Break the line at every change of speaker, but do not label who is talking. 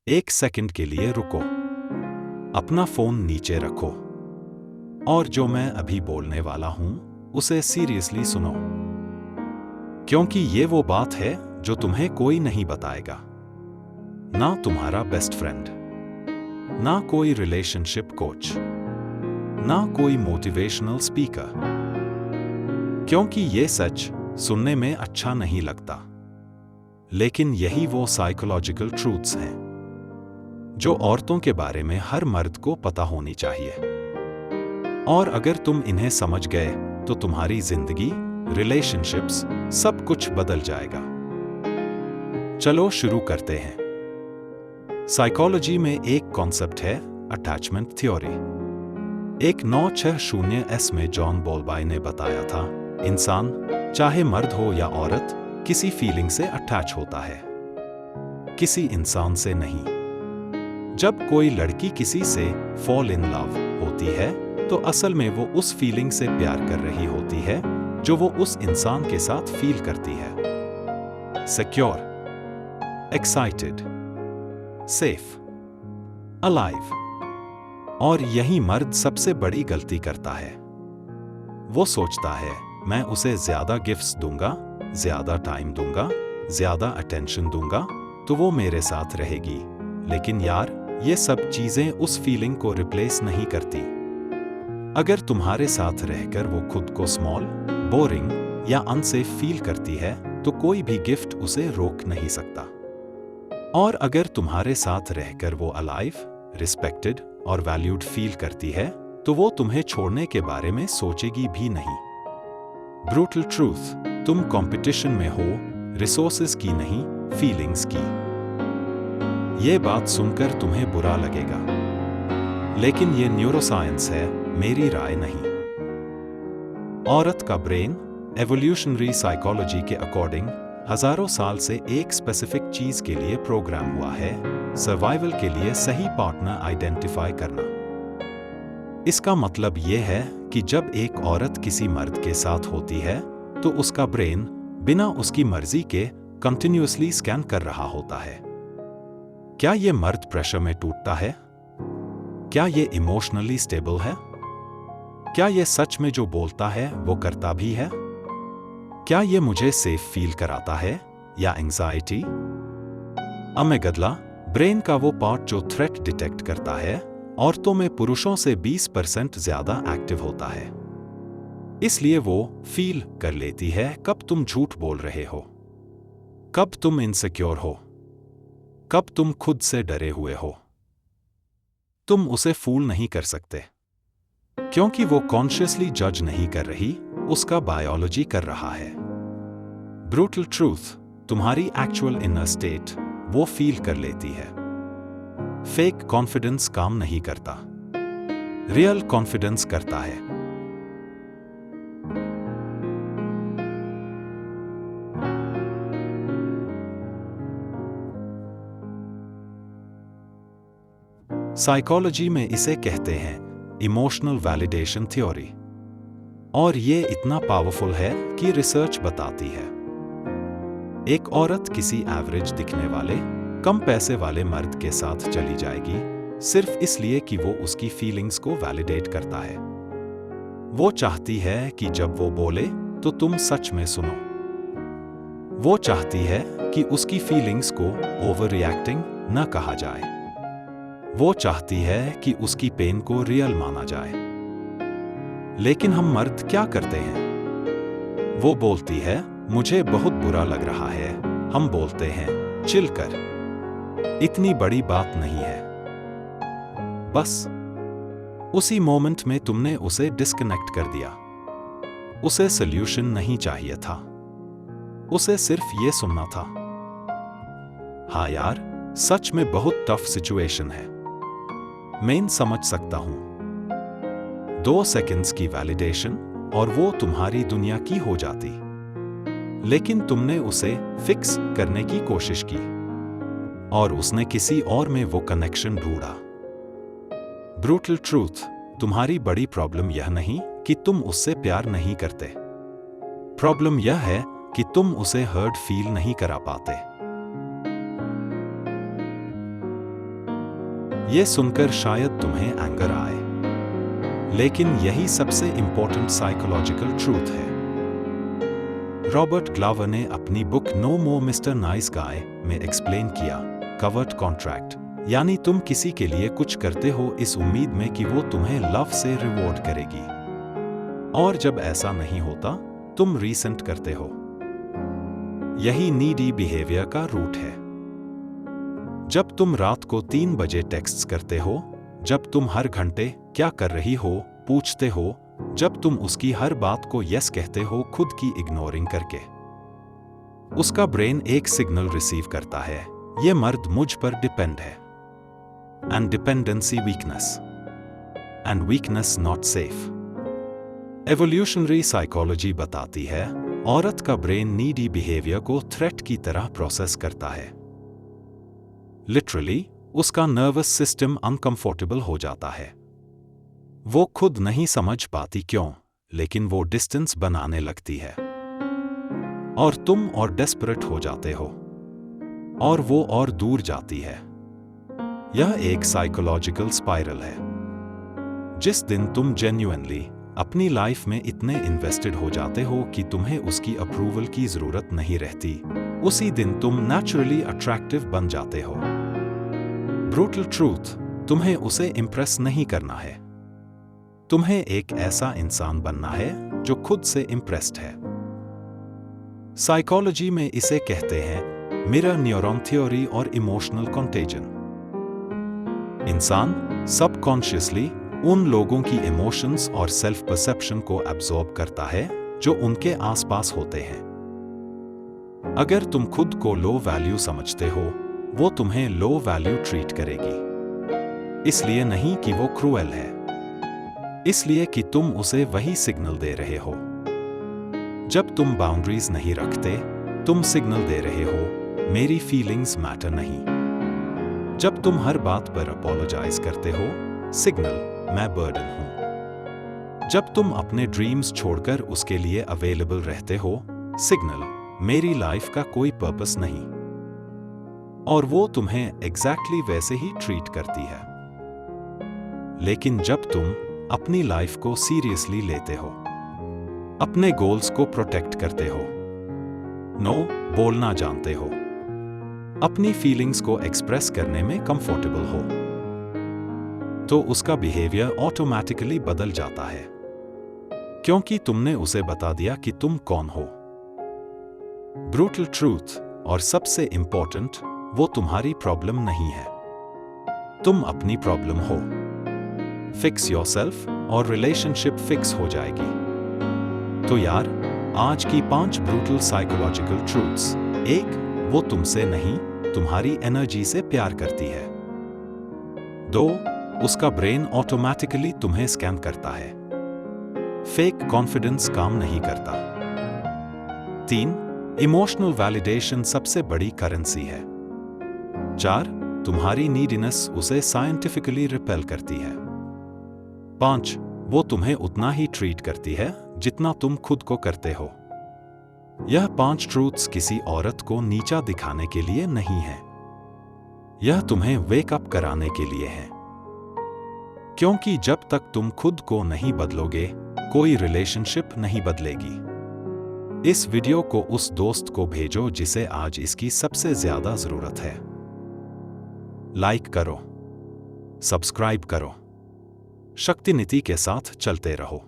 एक सेकंड के लिए रुको, अपना फोन नीचे रखो और जो मैं अभी बोलने वाला हूं उसे सीरियसली सुनो, क्योंकि ये वो बात है जो तुम्हें कोई नहीं बताएगा। ना तुम्हारा बेस्ट फ्रेंड, ना कोई रिलेशनशिप कोच, ना कोई मोटिवेशनल स्पीकर, क्योंकि ये सच सुनने में अच्छा नहीं लगता, लेकिन यही वो साइकोलॉजिकल ट्रूथ्स हैं जो औरतों के बारे में हर मर्द को पता होनी चाहिए। और अगर तुम इन्हें समझ गए तो तुम्हारी जिंदगी, रिलेशनशिप्स, सब कुछ बदल जाएगा। चलो शुरू करते हैं। साइकोलॉजी में एक कॉन्सेप्ट है अटैचमेंट थ्योरी। एक 960s में जॉन बॉलबाय ने बताया था, इंसान चाहे मर्द हो या औरत किसी फीलिंग से अटैच होता है, किसी इंसान से नहीं। जब कोई लड़की किसी से फॉल इन लव होती है तो असल में वो उस फीलिंग से प्यार कर रही होती है जो वो उस इंसान के साथ फील करती है। Secure, excited, safe, alive. और यही मर्द सबसे बड़ी गलती करता है। वो सोचता है मैं उसे ज्यादा गिफ्ट्स दूंगा, ज्यादा टाइम दूंगा, ज्यादा अटेंशन दूंगा तो वो मेरे साथ रहेगी। लेकिन यार, ये सब चीजें उस फीलिंग को रिप्लेस नहीं करती। अगर तुम्हारे साथ रहकर वो खुद को स्मॉल, बोरिंग या अनसेफ फील करती है तो कोई भी गिफ्ट उसे रोक नहीं सकता। और अगर तुम्हारे साथ रहकर वो अलाइव, रिस्पेक्टेड और वैल्यूड फील करती है तो वो तुम्हें छोड़ने के बारे में सोचेगी भी नहीं। ब्रूटल ट्रूथ, तुम कंपटीशन में हो रिसोर्सेज की नहीं, फीलिंग्स की। ये बात सुनकर तुम्हें बुरा लगेगा, लेकिन ये न्यूरोसाइंस है, मेरी राय नहीं। औरत का ब्रेन एवोल्यूशनरी साइकोलॉजी के अकॉर्डिंग हजारों साल से एक स्पेसिफिक चीज के लिए प्रोग्राम हुआ है, सर्वाइवल के लिए सही पार्टनर आइडेंटिफाई करना। इसका मतलब यह है कि जब एक औरत किसी मर्द के साथ होती है तो उसका ब्रेन बिना उसकी मर्जी के कंटिन्यूअसली स्कैन कर रहा होता है। क्या यह मर्द प्रेशर में टूटता है? क्या यह इमोशनली स्टेबल है? क्या यह सच में जो बोलता है वो करता भी है? क्या यह मुझे सेफ फील कराता है या एंजाइटी? अमेगडला, ब्रेन का वो पार्ट जो थ्रेट डिटेक्ट करता है, औरतों में पुरुषों से 20% ज्यादा एक्टिव होता है। इसलिए वो फील कर लेती है कब तुम झूठ बोल रहे हो, कब तुम इनसिक्योर हो, कब तुम खुद से डरे हुए हो। तुम उसे फूल नहीं कर सकते, क्योंकि वो कॉन्शियसली जज नहीं कर रही, उसका बायोलॉजी कर रहा है। ब्रूटल ट्रूथ, तुम्हारी एक्चुअल इनर स्टेट वो फील कर लेती है। फेक कॉन्फिडेंस काम नहीं करता, रियल कॉन्फिडेंस करता है। साइकोलॉजी में इसे कहते हैं इमोशनल वैलिडेशन थ्योरी। और ये इतना पावरफुल है कि रिसर्च बताती है एक औरत किसी एवरेज दिखने वाले, कम पैसे वाले मर्द के साथ चली जाएगी सिर्फ इसलिए कि वो उसकी फीलिंग्स को वैलिडेट करता है। वो चाहती है कि जब वो बोले तो तुम सच में सुनो। वो चाहती है कि उसकी फीलिंग्स को ओवर रिएक्टिंग न कहा जाए। वो चाहती है कि उसकी पेन को रियल माना जाए। लेकिन हम मर्द क्या करते हैं? वो बोलती है मुझे बहुत बुरा लग रहा है, हम बोलते हैं चिल कर, इतनी बड़ी बात नहीं है। बस उसी मोमेंट में तुमने उसे डिस्कनेक्ट कर दिया। उसे सॉल्यूशन नहीं चाहिए था, उसे सिर्फ ये सुनना था। हाँ यार, सच में बहुत टफ सिचुएशन है, मैं समझ सकता हूं। 2 सेकंड्स की वैलिडेशन और वो तुम्हारी दुनिया की हो जाती, लेकिन तुमने उसे फिक्स करने की कोशिश की और उसने किसी और में वो कनेक्शन ढूंढा। ब्रूटल ट्रूथ, तुम्हारी बड़ी प्रॉब्लम यह नहीं कि तुम उससे प्यार नहीं करते, प्रॉब्लम यह है कि तुम उसे हर्ट फील नहीं करा पाते। ये सुनकर शायद तुम्हें एंगर आए, लेकिन यही सबसे इंपॉर्टेंट साइकोलॉजिकल ट्रूथ है। रॉबर्ट ग्लावर ने अपनी बुक नो मोर मिस्टर नाइस गाय में एक्सप्लेन किया, कवर्ट कॉन्ट्रैक्ट यानी तुम किसी के लिए कुछ करते हो इस उम्मीद में कि वो तुम्हें लव से रिवॉर्ड करेगी, और जब ऐसा नहीं होता तुम रीसेंट करते हो। यही नीडी बिहेवियर का रूट है। जब तुम रात को 3 बजे टेक्स्ट्स करते हो, जब तुम हर घंटे क्या कर रही हो पूछते हो, जब तुम उसकी हर बात को यस कहते हो खुद की इग्नोरिंग करके, उसका ब्रेन एक सिग्नल रिसीव करता है, ये मर्द मुझ पर डिपेंड है। And dependency weakness, and weakness not safe. Evolutionary psychology बताती है औरत का ब्रेन नीडी बिहेवियर को थ्रेट की तरह प्रोसेस करता है। लिटरली उसका नर्वस सिस्टम अनकंफर्टेबल हो जाता है। वो खुद नहीं समझ पाती क्यों, लेकिन वो डिस्टेंस बनाने लगती है, और तुम और डेस्परेट हो जाते हो, और वो और दूर जाती है। यह एक साइकोलॉजिकल स्पाइरल है। जिस दिन तुम जेन्युइनली अपनी लाइफ में इतने इन्वेस्टेड हो जाते हो कि तुम्हें उसकी अप्रूवल की जरूरत नहीं रहती, उसी दिन तुम नेचुरली अट्रैक्टिव बन जाते हो। ब्रूटल ट्रूथ, तुम्हें उसे इंप्रेस नहीं करना है, तुम्हें एक ऐसा इंसान बनना है जो खुद से इंप्रेस्ड है। साइकोलॉजी में इसे कहते हैं मिरर न्यूरॉन थ्योरी और इमोशनल कंटेजन। इंसान सबकॉन्शियसली उन लोगों की इमोशंस और सेल्फ परसेप्शन को एब्जॉर्ब करता है जो उनके आसपास होते हैं। अगर तुम खुद को लो वैल्यू समझते हो, वो तुम्हें लो वैल्यू ट्रीट करेगी। इसलिए नहीं कि वो क्रूएल है, इसलिए कि तुम उसे वही सिग्नल दे रहे हो। जब तुम बाउंड्रीज नहीं रखते, तुम सिग्नल दे रहे हो मेरी फीलिंग्स मैटर नहीं। जब तुम हर बात पर अपोलोजाइज करते हो, सिग्नल मैं बर्डन हूं। जब तुम अपने ड्रीम्स छोड़कर उसके लिए अवेलेबल रहते हो, सिग्नल मेरी लाइफ का कोई पर्पस नहीं। और वो तुम्हें एग्जैक्टली वैसे ही ट्रीट करती है। लेकिन जब तुम अपनी लाइफ को सीरियसली लेते हो, अपने गोल्स को प्रोटेक्ट करते हो, नो बोलना जानते हो, अपनी फीलिंग्स को एक्सप्रेस करने में कंफर्टेबल हो, तो उसका बिहेवियर ऑटोमेटिकली बदल जाता है, क्योंकि तुमने उसे बता दिया कि तुम कौन हो। ब्रूटल ट्रूथ, और सबसे इंपॉर्टेंट, वो तुम्हारी प्रॉब्लम नहीं है, तुम अपनी प्रॉब्लम हो। फिक्स योरसेल्फ और रिलेशनशिप फिक्स हो जाएगी। तो यार, आज की 5 ब्रूटल साइकोलॉजिकल ट्रूथ्स। 1, वो तुमसे नहीं, तुम्हारी एनर्जी से प्यार करती है। 2, उसका ब्रेन ऑटोमेटिकली तुम्हें स्कैन करता है, फेक कॉन्फिडेंस काम नहीं करता। 3, इमोशनल वैलिडेशन सबसे बड़ी करेंसी है। 4, तुम्हारी नीडीनेस उसे साइंटिफिकली रिपेल करती है। 5, वो तुम्हें उतना ही ट्रीट करती है जितना तुम खुद को करते हो। यह 5 ट्रूथ्स किसी औरत को नीचा दिखाने के लिए नहीं है, यह तुम्हें वेक अप कराने के लिए है। क्योंकि जब तक तुम खुद को नहीं बदलोगे, कोई रिलेशनशिप नहीं बदलेगी। इस वीडियो को उस दोस्त को भेजो जिसे आज इसकी सबसे ज्यादा जरूरत है। लाइक करो, सब्सक्राइब करो, शक्ति नीति के साथ चलते रहो।